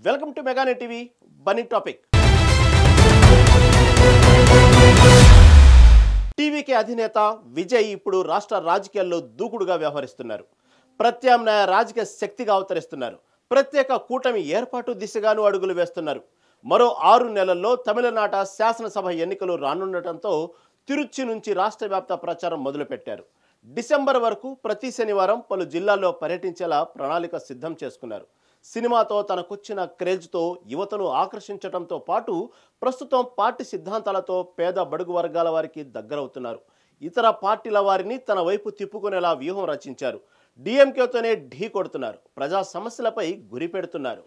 Welcome to మెగానే TV బన్నీ topic. TVK అధినేత విజయ్ ఇప్పుడు రాష్ట్ర రాజకీయాల్లో దూకుడుగా వ్యవహరిస్తున్నారు. ప్రత్యామ్నాయ రాజకీయ శక్తిగా అవతరిస్తున్నారు. ప్రత్యేక కూటమి ఏర్పాటు దిశగాను అడుగులు వేస్తున్నారు. మరో 6 నెలల్లో తమిళనాట శాసనసభ ఎన్నికలు రానుండటంతో తిరుచి నుంచి రాష్ట్ర వ్యాప్త ప్రచారం మొదలుపెట్టారు. డిసెంబర్ వరకు ప్రతి శనివారం పలు జిల్లాల్లో పర్యటించేలా ప్రణాళిక సిద్ధం చేసుకున్నారు. సినిమాతో తనకొచ్చిన క్రేజ్తో యువతను ఆకర్షించడంతో పాటు ప్రస్తుతం పార్టీ సిద్ధాంతాలతో పేద బడుగు వర్గాల వారికి దగ్గరవుతున్నారు. ఇతర పార్టీల వారిని తన వైపు తిప్పుకునేలా వ్యూహం రచించారు. డిఎంకేతోనే ఢీ కొడుతున్నారు. ప్రజా సమస్యలపై గురి పెడుతున్నారు.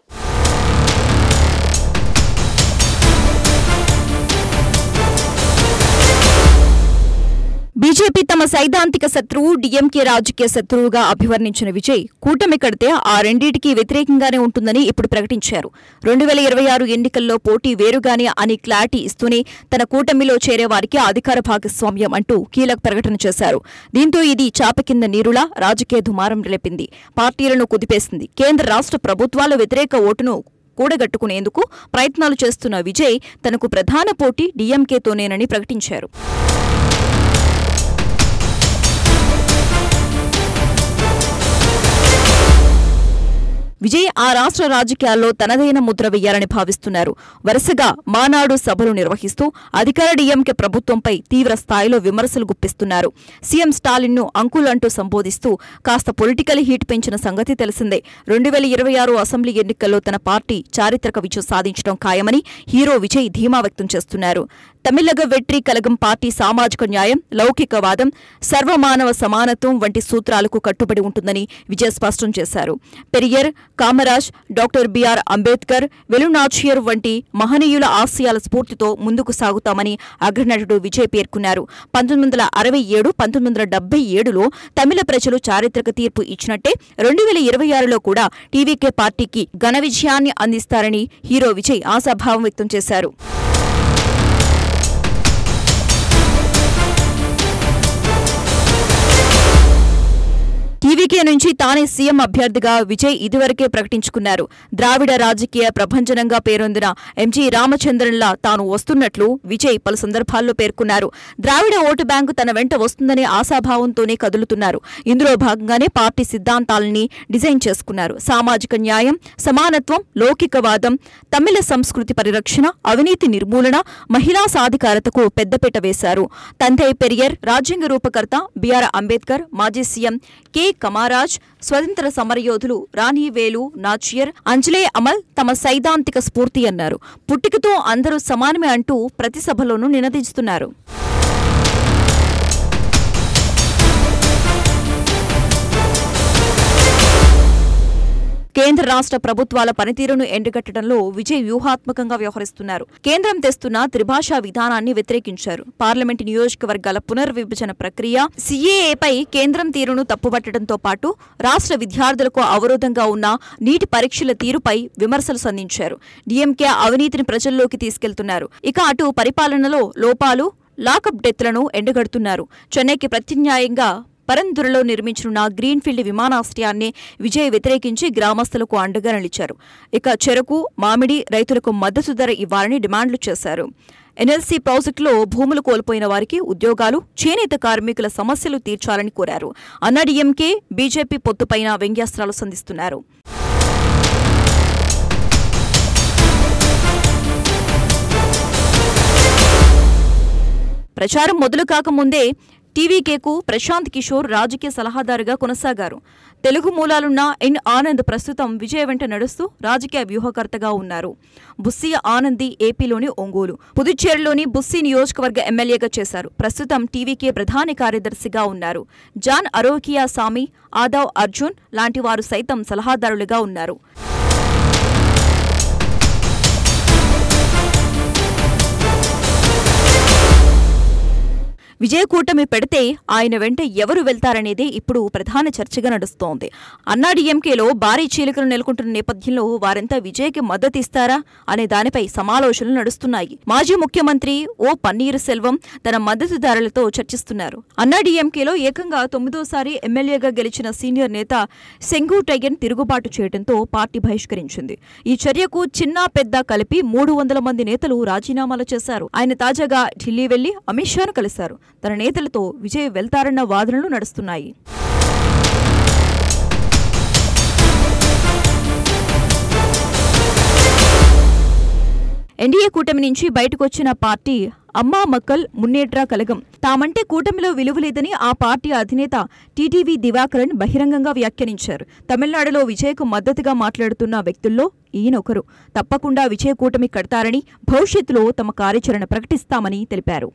బీజేపీ తమ సైద్ధాంతిక శత్రువు డీఎంకే రాజకీయ శత్రువుగా అభివర్ణించిన విజయ్ కూటమి కడితే ఆ రెండింటికి వ్యతిరేకంగానే ఉంటుందని ఇప్పుడు ప్రకటించారు. 2026 ఎన్నికల్లో పోటీ వేరుగానే అని క్లారిటీ ఇస్తూనే తన కూటమిలో చేరే వారికి అధికార భాగస్వామ్యం అంటూ కీలక ప్రకటన చేశారు. దీంతో ఇది చాప కింద నీరులా రాజకీయ దుమారం నిలిపింది. పార్టీలను కుదిపేసింది. కేంద్ర రాష్ట్ర ప్రభుత్వాల వ్యతిరేక ఓటును కూడగట్టుకునేందుకు ప్రయత్నాలు చేస్తున్న విజయ్ తనకు ప్రధాన పోటీ డీఎంకేతోనేనని ప్రకటించారు. విజయ్ ఆ రాష్ట్ర రాజకీయాల్లో తనదైన ముద్ర వేయాలని భావిస్తున్నారు. వరుసగా మానాడు సభలు నిర్వహిస్తూ అధికార డీఎంకే ప్రభుత్వంపై తీవ్ర స్థాయిలో విమర్శలు గుప్పిస్తున్నారు. సీఎం స్టాలిన్ను అంకుల్ అంటూ సంబోధిస్తూ కాస్త పొలిటికల్ హీట్ పెంచిన సంగతి తెలిసిందే. 2026 అసెంబ్లీ ఎన్నికల్లో తన పార్టీ చారిత్రక విజయం సాధించడం ఖాయమని హీరో విజయ్ ధీమా వ్యక్తం చేస్తున్నారు. తమిళగ వెట్రి కలగం పార్టీ సామాజిక న్యాయం, లౌకికవాదం, సర్వమానవ సమానత్వం వంటి సూత్రాలకు కట్టుబడి ఉంటుందని విజయ్ స్పష్టం చేశారు. పెరియర్, కామరాజ్, డాక్టర్ బిఆర్ అంబేద్కర్, వెలునాచియర్ వంటి మహనీయుల ఆశయాల స్ఫూర్తితో ముందుకు సాగుతామని అగ్రనటుడు విజయ్ పేర్కొన్నారు. 1967, 1977లో తమిళ ప్రజలు చారిత్రక తీర్పు ఇచ్చినట్టే 2026లో కూడా టీవీకే పార్టీకి ఘన విజయాన్ని అందిస్తారని హీరో విజయ్ ఆశాభావం వ్యక్తం చేశారు. టీవీకే నుంచి తానే సీఎం అభ్యర్థిగా విజయ్ ఇదివరకే ప్రకటించుకున్నారు. ద్రావిడ రాజకీయ ప్రభంజనంగా పేరొందిన ఎంజీ రామచంద్రన్లా తాను వస్తున్నట్లు విజయ్ పలు సందర్భాల్లో పేర్కొన్నారు. ద్రావిడ ఓటు బ్యాంకు తన వెంట వస్తుందనే ఆశాభావంతోనే కదులుతున్నారు. ఇందులో భాగంగానే పార్టీ సిద్ధాంతాలని డిజైన్ చేసుకున్నారు. సామాజిక న్యాయం, సమానత్వం, లౌకికవాదం, తమిళ సంస్కృతి పరిరక్షణ, అవినీతి నిర్మూలన, మహిళా సాధికారతకు పెద్దపీట వేశారు. తంతై పెరియర్, రాజ్యాంగ రూపకర్త బిఆర్ అంబేద్కర్, మాజీ సీఎం కె కమారాజ్, స్వతంత్ర సమరయోధులు రాణివేలు నాచియర్, అంజలే అమల్ తమ సైద్ధాంతిక స్ఫూర్తి అన్నారు. పుట్టికతో అందరూ సమానమే అంటూ ప్రతి సభలోనూ నినదిస్తున్నారు. కేంద్ర రాష్ట్ర ప్రభుత్వాల పనితీరును ఎండగట్టడంలో విజయ్ వ్యూహాత్మకంగా వ్యవహరిస్తున్నారు. కేంద్రం తెస్తున్న త్రిభాషా విధానాన్ని వ్యతిరేకించారు. పార్లమెంటు నియోజకవర్గాల పునర్విభజన ప్రక్రియ, సీఏఏపై కేంద్రం తీరును తప్పుపట్టడంతో పాటు రాష్ట్ర విద్యార్థులకు అవరోధంగా ఉన్న నీటి పరీక్షల తీరుపై విమర్శలు సంధించారు. డీఎంకే అవినీతిని ప్రజల్లోకి తీసుకెళ్తున్నారు. ఇక అటు పరిపాలనలో లోపాలు, లాకప్ డెత్లను ఎండగడుతున్నారు. చెన్నైకి ప్రత్యామ్నాయంగా పరందురలో నిర్మించనున్న గ్రీన్ఫీల్డ్ విమానాశ్రయాన్ని విజయ్ వ్యతిరేకించి గ్రామస్తులకు అండగా నిలిచారు. ఇక చెరకు, మామిడి రైతులకు మద్దతు ధర ఇవ్వాలని డిమాండ్లు చేశారు. ఎన్ఎల్సీ ప్రాజెక్టులో భూములు కోల్పోయిన వారికి ఉద్యోగాలు, చేనేత కార్మికుల సమస్యలు తీర్చాలని కోరారు. అన్నాడీఎంకే, బీజేపీ పొత్తుపైన వ్యంగ్యాస్త్రాలు సంధిస్తున్నారు. ప్రచారం మొదలు కాకముందే టీవీకేకు ప్రశాంత్ కిషోర్ రాజకీయ సలహాదారుగా కొనసాగారు. తెలుగు మూలాలున్న ఎన్ ఆనంద్ ప్రస్తుతం విజయ్ వెంట నడుస్తూ రాజకీయ వ్యూహకర్తగా ఉన్నారు. బుస్సి ఆనంది ఏపీలోని ఒంగోలు, పుదుచ్చేరిలోని బుస్సి నియోజకవర్గ ఎమ్మెల్యేగా చేశారు. ప్రస్తుతం టీవీకే ప్రధాన కార్యదర్శిగా ఉన్నారు. జాన్ అరోకియా సామి, ఆదావ్ అర్జున్ లాంటి వారు సైతం సలహాదారులుగా ఉన్నారు. విజయ కూటమి పెడితే ఆయన వెంట ఎవరు వెళ్తారనేదే ఇప్పుడు ప్రధాన చర్చగా నడుస్తోంది. అన్నాడీఎంకేలో భారీ చీలికలు నెలకొంటున్న నేపథ్యంలో వారంతా విజయ్కి మద్దతిస్తారా అనే దానిపై సమాలోచనలు నడుస్తున్నాయి. మాజీ ముఖ్యమంత్రి ఓ పన్నీరు సెల్వం తన మద్దతుదారులతో చర్చిస్తున్నారు. అన్నాడీఎంకేలో ఏకంగా 9వ ఎమ్మెల్యేగా గెలిచిన సీనియర్ నేత సెంగూటయ్యన్ తిరుగుబాటు చేయడంతో పార్టీ బహిష్కరించింది. ఈ చర్యకు చిన్న పెద్ద కలిపి 300 మంది నేతలు రాజీనామాలు చేశారు. ఆయన తాజాగా ఢిల్లీ వెళ్లి అమిత్ షాను కలిశారు. తన నేతలతో విజయ్ వెళ్తారన్న వాదనలు నడుస్తున్నాయి. ఎన్డీఏ కూటమి నుంచి బయటకొచ్చిన పార్టీ అమ్మా మక్కల్ మున్నేట్రా కలగం తామంటే కూటమిలో విలువలేదని ఆ పార్టీ అధినేత టీటీవీ దివాకరన్ బహిరంగంగా వ్యాఖ్యానించారు. తమిళనాడులో విజయ్కు మద్దతుగా మాట్లాడుతున్న వ్యక్తుల్లో ఈయనొకరు. తప్పకుండా విజయ్ కూటమి కడతారని, భవిష్యత్తులో తమ కార్యాచరణ ప్రకటిస్తామని తెలిపారు.